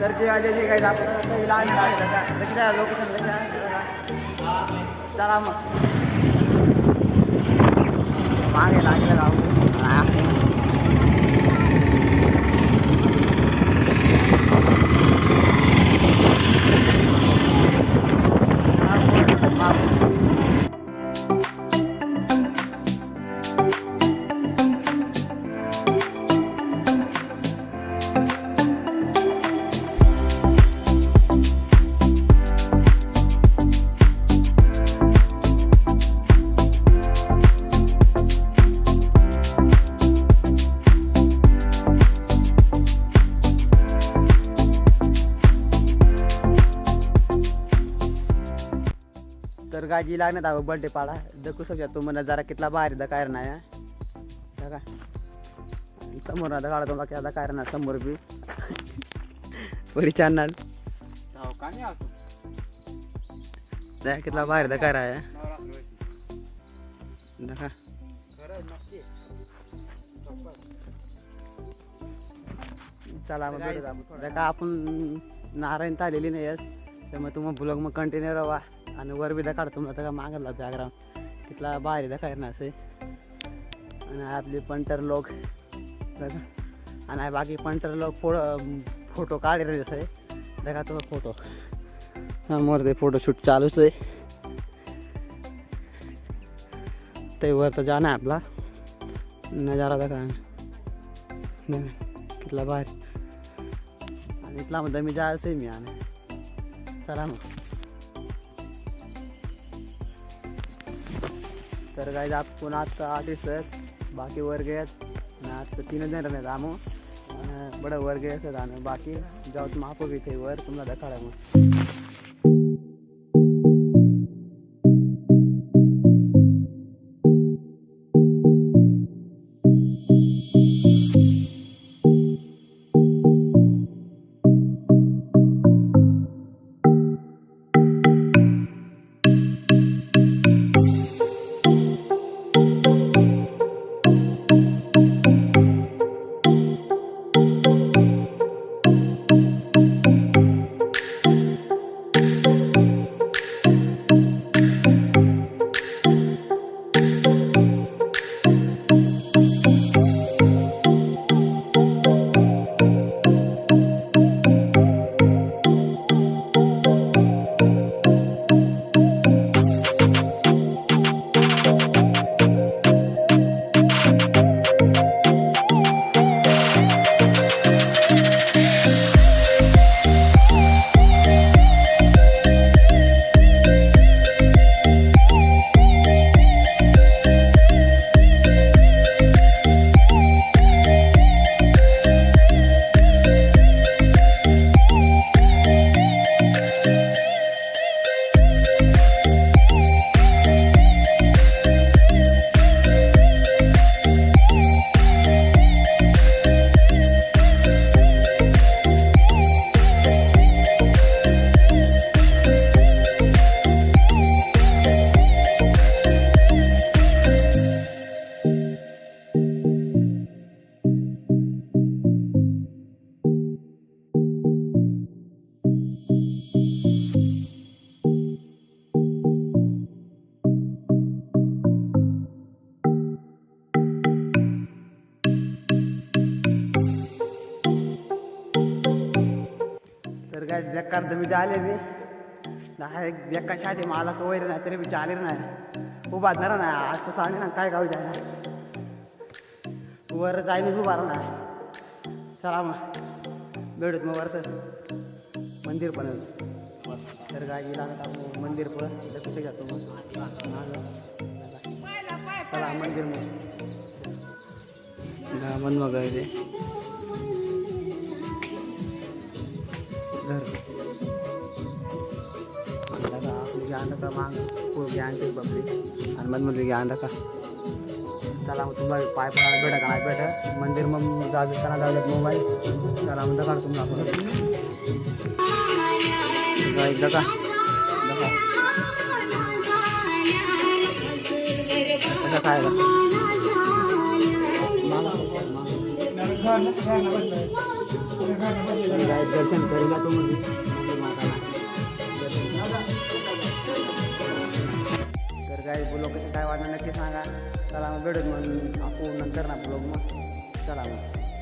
वरची वाजेची काही आपण लहान लोकेशन चला मग मागे लागलं गाव तर गाजी लागण्यात आहो बर्थडे पाडा दखू शकता तुम्हाला जरा कितला बाहेर काय नाही बघा समोर आता काढा तुम्हाला आता काय ना समोर बी परी चॅनल कितला बाहेर काय आहे चला मग आपण नारायण आलेली नाही त्यामुळे तुम्हाला ब्लॉग मग कंटिन्यू राहा आणि वर बी दाखवतो तुम्हाला का मागला बॅकग्राऊंड तिथला बाहेर दाखवाय ना असे आणि आपली पंटर लोक आणि बाकी पंटर लोक फोटो काढले जसं देखा तो फोटो समोर ते फोटोशूट चालूच आहे ते वर तर जाणं आहे आपला नजारा दाखवा कितला बाहेर आणि इथला मध्ये मी जायचं आहे मी आणि चला मग तर काय आपण आता आर्टिस्ट आहेत बाकी वर्ग आहेत आणि आता 3 जण राहण्यात आमो बडं वर्ग आहेत आणि बाकी जाऊ मापो बी ते वर तुम्हाला दाखवला मग काय बेकार तर मी आले मी नाही बेकार शादी मला कवैर नाही तरी मी आले नाही उभा धरा नाही असं सांगे ना काय गावी जायला वर जायला उभा नाही चला मग भेटत मग वरतं मंदिर पण तर गाडी लागत मंदिर पण कसं जातो मग चला मंदिर मग मन मग ते घर ज्ञान का मांग ज्ञान से पब्लिक आणि मध्ये ज्ञान का चला मग तुम्हाला पाय पडायला भेटा का नाही भेटा मंदिर मग जाऊ मोबाईल चला मग काढ तुम्हाला एकदा का कसं खायला दर्शन करेला तो म्हणजे तर काय ब्लॉग कसं काय वाटलं नक्की सांगा. चला मग भेटूत मग आपण नंतर ना ब्लॉग मग. चला मग.